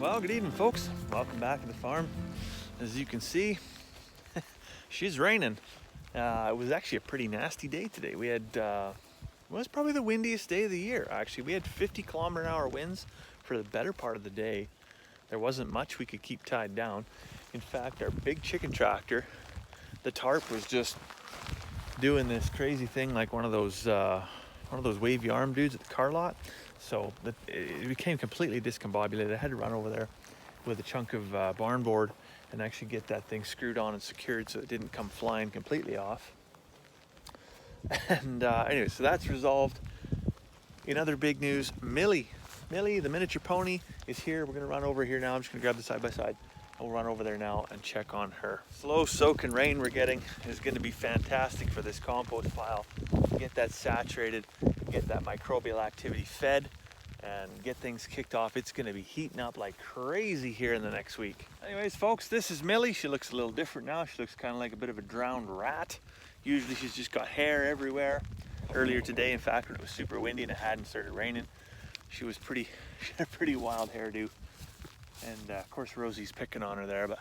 Well, good evening, folks. Welcome back to the farm. As you can see, she's raining. It was actually a pretty nasty day today. We had, it was probably the windiest day of the year, actually. We had 50-kilometer-an-hour winds for the better part of the day. There wasn't much we could keep tied down. In fact, our big chicken tractor, the tarp was just doing this crazy thing like one of those wavy arm dudes at the car lot. So it became completely discombobulated. I had to run over there with a chunk of barn board and actually get that thing screwed on and secured so it didn't come flying completely off. And anyway, so that's resolved. In other big news, Millie, the miniature pony, is here. We're gonna run over here now. I'm just gonna grab the side-by-side. We'll run over there now and check on her. Slow soaking rain we're getting is gonna be fantastic for this compost pile. Get that saturated, get that microbial activity fed, and get things kicked off. It's gonna be heating up like crazy here in the next week. Anyways, folks, this is Millie. She looks a little different now. She looks kind of like a bit of a drowned rat. Usually she's just got hair everywhere. Earlier today, in fact, when it was super windy and it hadn't started raining, she had a pretty wild hairdo. And of course Rosie's picking on her there. But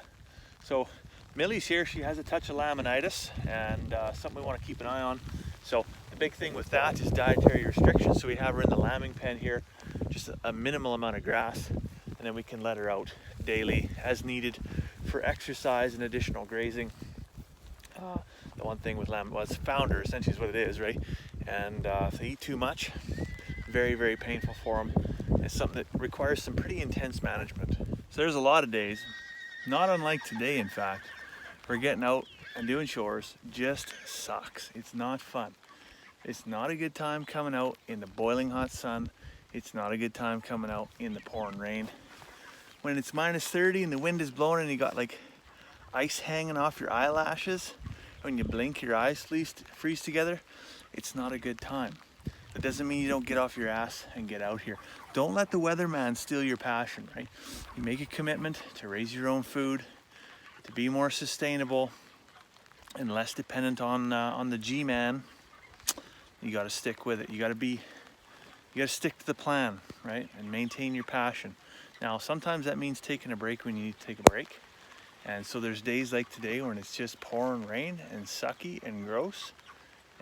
so Millie's here. She has a touch of laminitis and something we want to keep an eye on. So the big thing with that is dietary restrictions. So we have her in the lambing pen here, just a minimal amount of grass, and then we can let her out daily as needed for exercise and additional grazing. The one thing with lamb, well, it's founder essentially is what it is, right? And if they eat too much, very, very painful for them. It's something that requires some pretty intense management. So there's a lot of days, not unlike today in fact, where getting out and doing chores just sucks. It's not fun. It's not a good time coming out in the boiling hot sun. It's not a good time coming out in the pouring rain. When it's minus 30 and the wind is blowing and you got like ice hanging off your eyelashes, when you blink your eyes freeze together, it's not a good time. That doesn't mean you don't get off your ass and get out here. Don't let the weatherman steal your passion, right? You make a commitment to raise your own food, to be more sustainable and less dependent on the G-man. You got to stick with it. You got to stick to the plan, right? And maintain your passion. Now, sometimes that means taking a break when you need to take a break. And so there's days like today when it's just pouring rain and sucky and gross.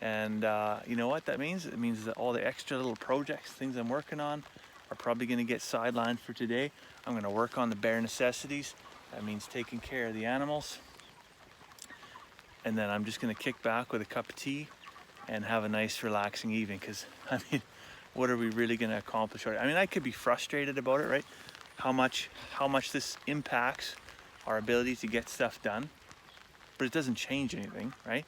And you know what that means? It means that all the extra little projects, things I'm working on, are probably going to get sidelined for today. I'm going to work on the bare necessities. That means taking care of the animals. And then I'm just going to kick back with a cup of tea and have a nice relaxing evening. Because, I mean, what are we really going to accomplish? I mean, I could be frustrated about it, right? How much this impacts our ability to get stuff done. But it doesn't change anything, right?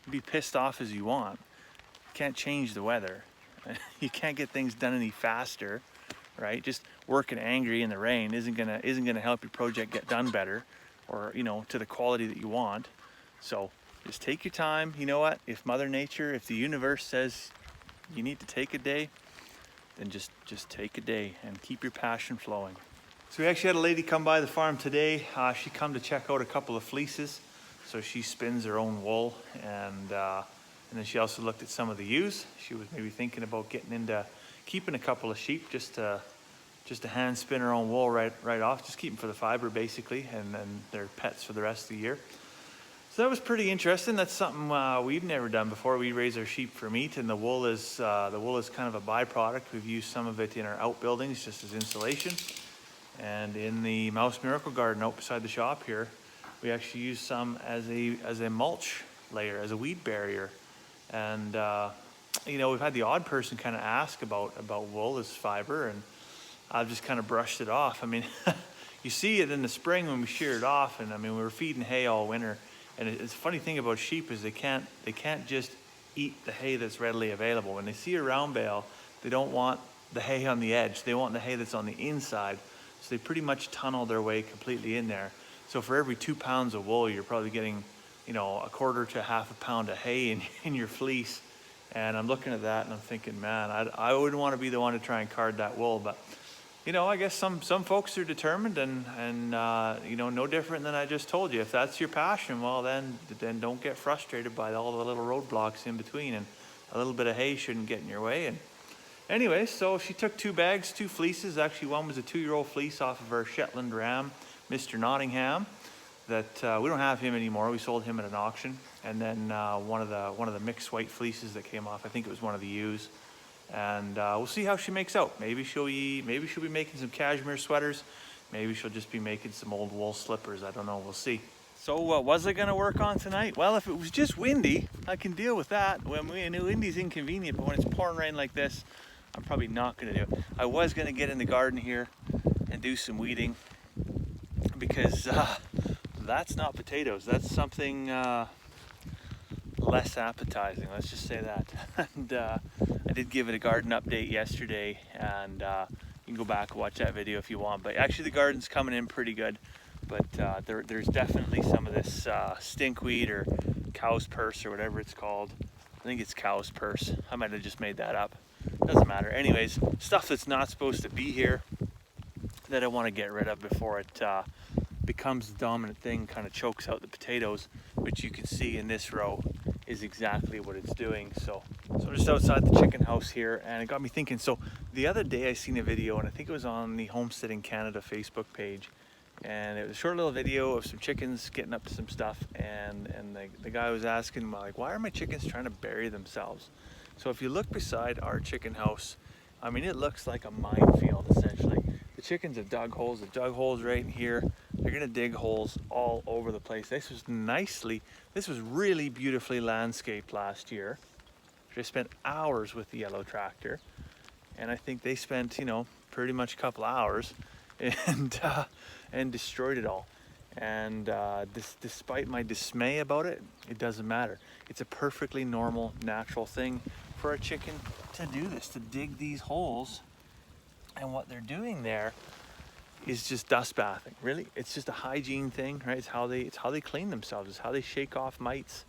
Be pissed off as you want. You can't change the weather. You can't get things done any faster, right? Just working angry in the rain isn't gonna help your project get done better, or to the quality that you want. So just take your time. You know what? If Mother Nature, if the universe says you need to take a day, then just take a day and keep your passion flowing. So we actually had a lady come by the farm today. She come to check out a couple of fleeces. So she spins her own wool, and then she also looked at some of the ewes. She was maybe thinking about getting into keeping a couple of sheep just to hand spin her own wool right off, just keep them for the fiber basically, and then they're pets for the rest of the year. So that was pretty interesting. That's something we've never done before. We raise our sheep for meat, and the wool is kind of a byproduct. We've used some of it in our outbuildings just as insulation, and in the Mouse Miracle Garden out beside the shop here, we actually use some as a mulch layer, as a weed barrier. And we've had the odd person kind of ask about wool as fiber, and I've just kind of brushed it off. I mean, you see it in the spring when we shear it off, and I mean, we were feeding hay all winter. And it's a funny thing about sheep is they can't just eat the hay that's readily available. When they see a round bale, they don't want the hay on the edge. They want the hay that's on the inside. So they pretty much tunnel their way completely in there. So for every 2 pounds of wool, you're probably getting, a quarter to half a pound of hay in your fleece. And I'm looking at that and I'm thinking, man, I wouldn't want to be the one to try and card that wool. But, I guess some folks are determined and no different than I just told you. If that's your passion, well, then don't get frustrated by all the little roadblocks in between. And a little bit of hay shouldn't get in your way. And Anyway, so she took 2 bags, 2 fleeces. Actually, one was a 2-year-old fleece off of our Shetland ram, Mr. Nottingham, that we don't have him anymore. We sold him at an auction. And then one of the mixed white fleeces that came off. I think it was one of the ewes. And we'll see how she makes out. Maybe she'll be making some cashmere sweaters. Maybe she'll just be making some old wool slippers. I don't know. We'll see. So what was I gonna work on tonight? Well, if it was just windy, I can deal with that. When windy's inconvenient, but when it's pouring rain like this, I'm probably not gonna do it. I was gonna get in the garden here and do some weeding because that's not potatoes. That's something less appetizing. Let's just say that. And I did give it a garden update yesterday, and you can go back and watch that video if you want. But actually, the garden's coming in pretty good. But there's definitely some of this stinkweed or cow's purse or whatever it's called. I think it's cow's purse. I might have just made that up. Doesn't matter. Anyways, stuff that's not supposed to be here that I want to get rid of before it becomes the dominant thing, kind of chokes out the potatoes, which you can see in this row is exactly what it's doing. So just outside the chicken house here, and it got me thinking. So the other day I seen a video, and I think it was on the Homesteading Canada Facebook page, and it was a short little video of some chickens getting up to some stuff, and the guy was asking, like, why are my chickens trying to bury themselves? So if you look beside our chicken house, I mean, it looks like a minefield essentially. The chickens have dug holes. They've dug holes right in here. They're gonna dig holes all over the place. This was really beautifully landscaped last year. They spent hours with the yellow tractor, and I think they spent, pretty much a couple hours and destroyed it all. And despite my dismay about it, it doesn't matter. It's a perfectly normal, natural thing for a chicken to do this, to dig these holes. And what they're doing there is just dust bathing. Really, it's just a hygiene thing, right? It's how they clean themselves. It's how they shake off mites.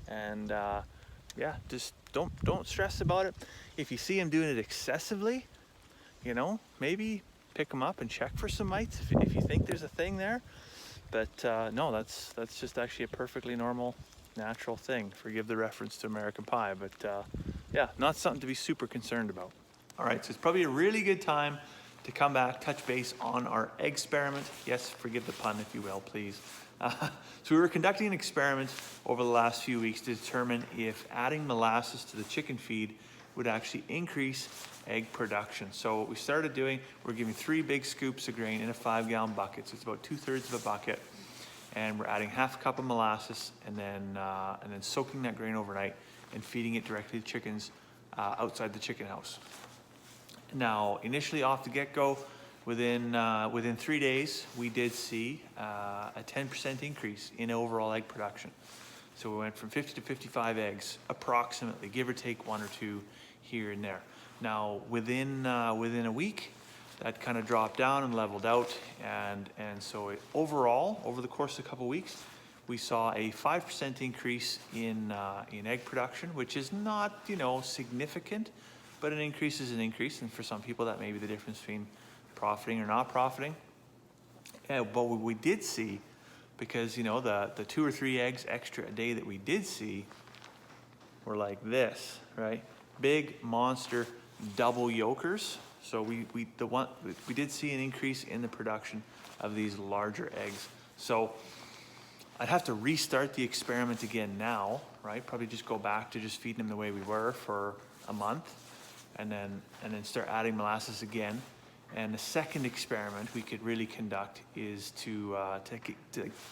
And yeah, just don't stress about it. If you see them doing it excessively, maybe pick them up and check for some mites if you think there's a thing there. But no, that's just actually a perfectly normal, natural thing. Forgive the reference to American Pie, but yeah, not something to be super concerned about. All right, so it's probably a really good time to come back, touch base on our experiment. Yes, forgive the pun, if you will, please. So we were conducting an experiment over the last few weeks to determine if adding molasses to the chicken feed would actually increase egg production. So what we started doing, we're giving 3 big scoops of grain in a 5-gallon bucket. So it's about 2/3 of a bucket. And we're adding half a cup of molasses and then soaking that grain overnight and feeding it directly to chickens outside the chicken house. Now, initially off the get-go, within 3 days, we did see a 10% increase in overall egg production. So we went from 50 to 55 eggs, approximately, give or take 1 or 2 here and there. Now, within a week, that kind of dropped down and leveled out, and so overall, over the course of a couple of weeks, we saw a 5% increase in egg production, which is not significant, but an increase is an increase, and for some people that may be the difference between profiting or not profiting. Yeah, but what we did see, because the 2 or 3 eggs extra a day that we did see were like this, right? Big monster double yolkers. So we did see an increase in the production of these larger eggs. So I'd have to restart the experiment again now, right? Probably just go back to just feeding them the way we were for a month, and then start adding molasses again. And the second experiment we could really conduct is to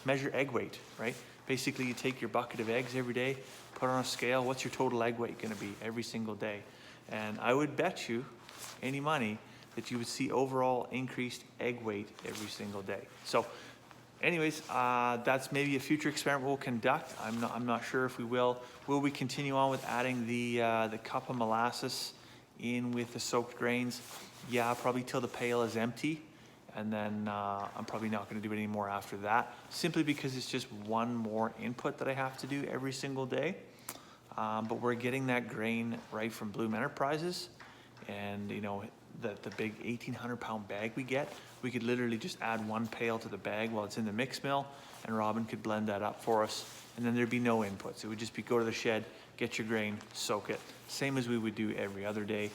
measure egg weight, right? Basically, you take your bucket of eggs every day, put on a scale. What's your total egg weight going to be every single day? And I would bet you any money that you would see overall increased egg weight every single day. So anyways, that's maybe a future experiment we'll conduct. I'm not sure if we will. Will we continue on with adding the cup of molasses in with the soaked grains? Yeah, probably till the pail is empty. And then I'm probably not going to do it anymore after that, simply because it's just one more input that I have to do every single day. But we're getting that grain right from Bloom Enterprises, and the big 1,800-pound bag we get, we could literally just add 1 pail to the bag while it's in the mix mill, and Robin could blend that up for us, and then there'd be no inputs. It would just be go to the shed, get your grain, soak it, same as we would do every other day.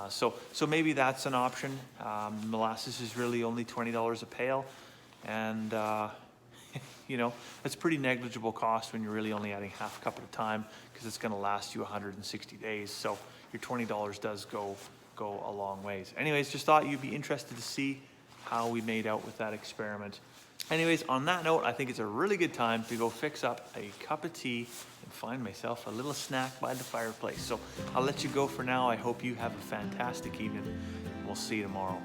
So maybe that's an option. Molasses is really only $20 a pail, and you know, that's pretty negligible cost when you're really only adding half a cup at a time, because it's going to last you 160 days. So your $20 does go a long ways. Anyways, just thought you'd be interested to see how we made out with that experiment. Anyways, on that note, I think it's a really good time to go fix up a cup of tea and find myself a little snack by the fireplace. So I'll let you go for now. I hope you have a fantastic evening. We'll see you tomorrow.